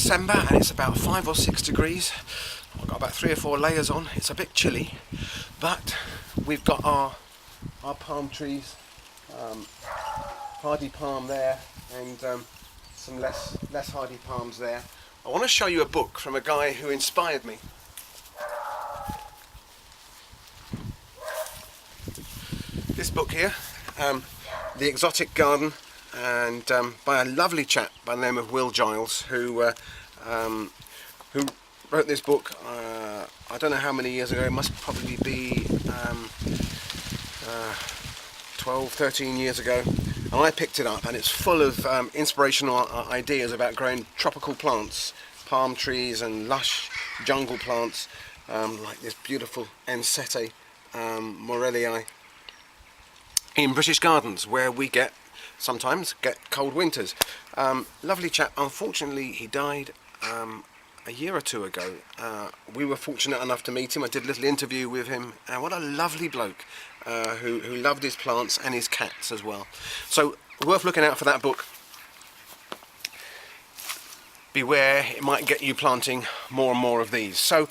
December and it's about 5 or 6 degrees. I've got about 3 or 4 layers on. It's a bit chilly, but we've got our palm trees, hardy palm there, and some less hardy palms there. I want to show you a book from a guy who inspired me. This book here, The Exotic Garden, and by a lovely chap by the name of Will Giles, who wrote this book. I don't know how many years ago. It must probably be 12, 13 years ago. And I picked it up, and it's full of inspirational ideas about growing tropical plants, palm trees and lush jungle plants, like this beautiful Ensete Morellii in British gardens, where we sometimes get cold winters. Lovely chap. Unfortunately, he died a year or two ago. We were fortunate enough to meet him. I did a little interview with him, and what a lovely bloke who loved his plants and his cats as well. So worth looking out for that book. Beware, it might get you planting more and more of these. So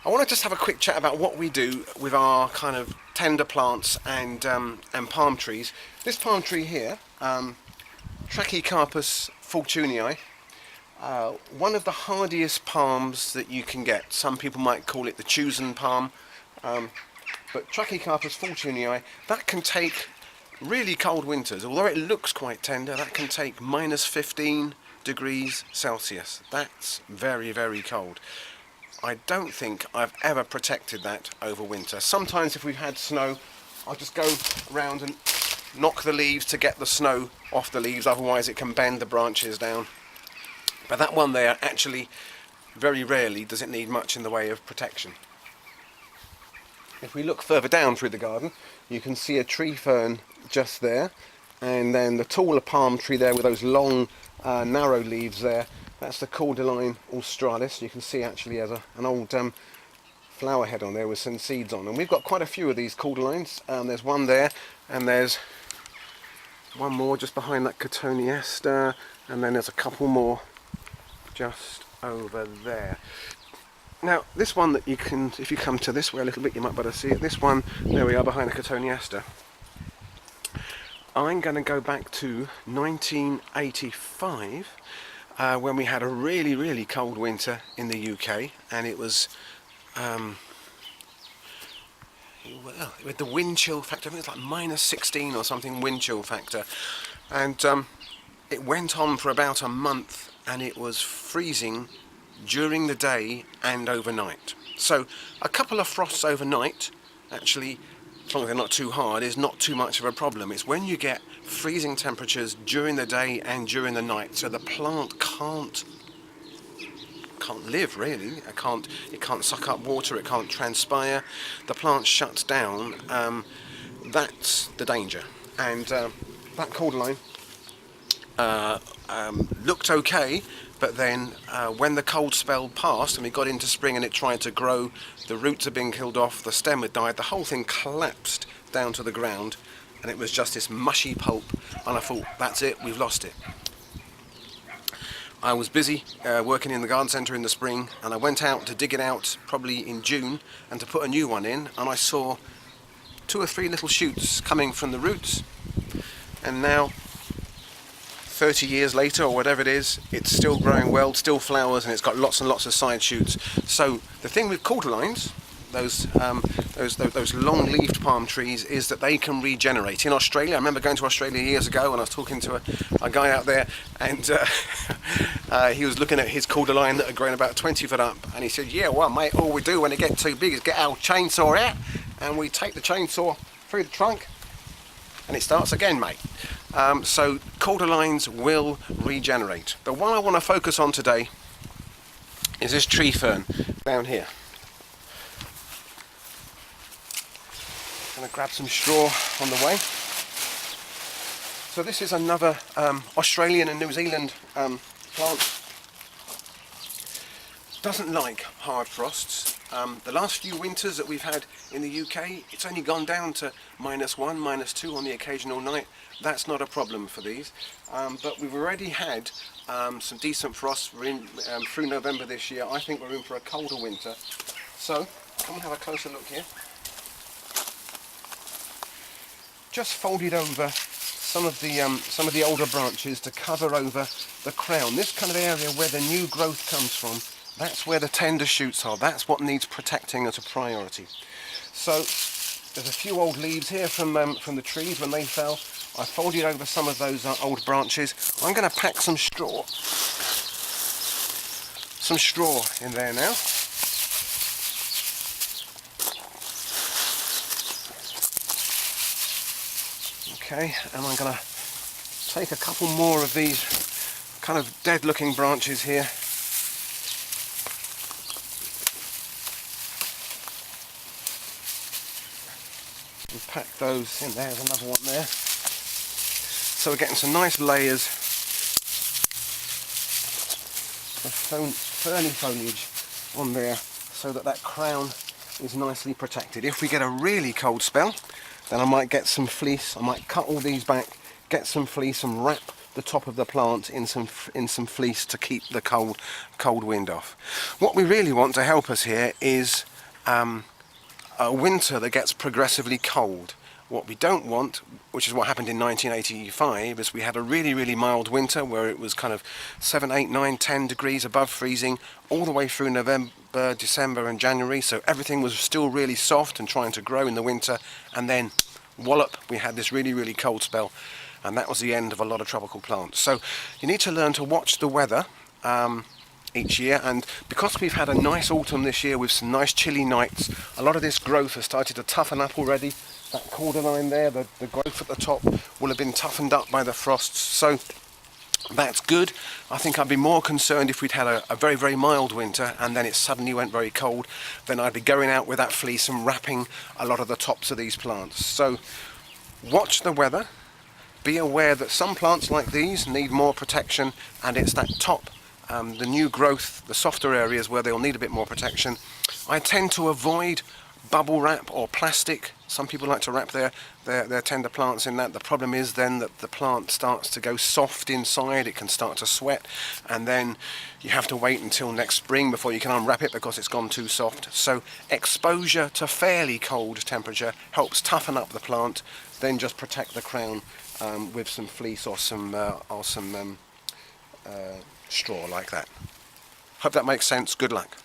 I want to just have a quick chat about what we do with our kind of tender plants and palm trees. This palm tree here, Trachycarpus fortunei, one of the hardiest palms that you can get. Some people might call it the chosen palm, but Trachycarpus fortunei, that can take really cold winters. Although it looks quite tender, that can take minus 15 degrees Celsius. That's very, very cold. I don't think I've ever protected that over winter. Sometimes if we've had snow, I'll just go around and knock the leaves to get the snow off the leaves, otherwise it can bend the branches down. But that one there, actually, very rarely does it need much in the way of protection. If we look further down through the garden, you can see a tree fern just there, and then the taller palm tree there with those long, narrow leaves there. That's the cordyline australis. You can see actually has an old flower head on there with some seeds on. And we've got quite a few of these cordylines. There's one there, and there's one more just behind that cotoneaster, and then there's a couple more just over there. Now this one that you can, if you come to this way a little bit, you might better see it. This one, there we are behind the cotoneaster. I'm going to go back to 1985. When we had a really, really cold winter in the UK, and it was with the wind chill factor, I think it's like minus 16 or something wind chill factor, and it went on for about a month, and it was freezing during the day and overnight. So a couple of frosts overnight, actually, as long as they're not too hard, is not too much of a problem. It's when you get freezing temperatures during the day and during the night, so the plant can't live really. It can't suck up water, it can't transpire, the plant shuts down. That's the danger. And that cordyline looked okay, but then when the cold spell passed and we got into spring and it tried to grow, the roots had been killed off, the stem had died, the whole thing collapsed down to the ground, and it was just this mushy pulp, and I thought, that's it, we've lost it. I was busy working in the garden centre in the spring, and I went out to dig it out probably in June and to put a new one in, and I saw 2 or 3 little shoots coming from the roots, and now 30 years later or whatever it is, it's still growing well, still flowers, and it's got lots and lots of side shoots. So the thing with cordylines, those long-leaved palm trees, is that they can regenerate. In Australia, I remember going to Australia years ago, and I was talking to a guy out there, and he was looking at his cordyline that had grown about 20 foot up, and he said, yeah, well mate, all we do when they get too big is get our chainsaw out, and we take the chainsaw through the trunk, and it starts again, mate. So cordylines will regenerate. The one I want to focus on today is this tree fern down here. I'm going to grab some straw on the way. So this is another Australian and New Zealand plant. Doesn't like hard frosts. The last few winters that we've had in the UK, it's only gone down to -1, -2 on the occasional night. That's not a problem for these. But we've already had some decent frost. We're in through November this year. I think we're in for a colder winter. So come and have a closer look here. Just folded over some of the older branches to cover over the crown. This kind of area where the new growth comes from, that's where the tender shoots are. That's what needs protecting as a priority. So there's a few old leaves here from the trees when they fell. I folded over some of those old branches. I'm going to pack some straw in there now. Okay, and I'm going to take a couple more of these kind of dead looking branches here. And pack those in. There's another one there. So we're getting some nice layers of ferny foliage on there so that that crown is nicely protected. If we get a really cold spell, then I might get some fleece. I might cut all these back, get some fleece and wrap the top of the plant in some fleece to keep the cold wind off. What we really want to help us here is a winter that gets progressively cold. What we don't want, which is what happened in 1985, is we had a really mild winter where it was kind of 7, 8, 9, 10 degrees above freezing all the way through November, December and January, so everything was still really soft and trying to grow in the winter, and then wallop, we had this really cold spell, and that was the end of a lot of tropical plants. So you need to learn to watch the weather each year, and because we've had a nice autumn this year with some nice chilly nights, a lot of this growth has started to toughen up already. That cordyline there, the growth at the top will have been toughened up by the frosts, so that's good. I think I'd be more concerned if we'd had a very mild winter and then it suddenly went very cold. Then I'd be going out with that fleece and wrapping a lot of the tops of these plants. So watch the weather, be aware that some plants like these need more protection, and it's that top, the new growth, the softer areas where they'll need a bit more protection. I tend to avoid bubble wrap or plastic. Some people like to wrap their tender plants in that. The problem is then that the plant starts to go soft inside, it can start to sweat, and then you have to wait until next spring before you can unwrap it because it's gone too soft. So exposure to fairly cold temperature helps toughen up the plant, then just protect the crown with some fleece or some straw like that. Hope that makes sense. Good luck.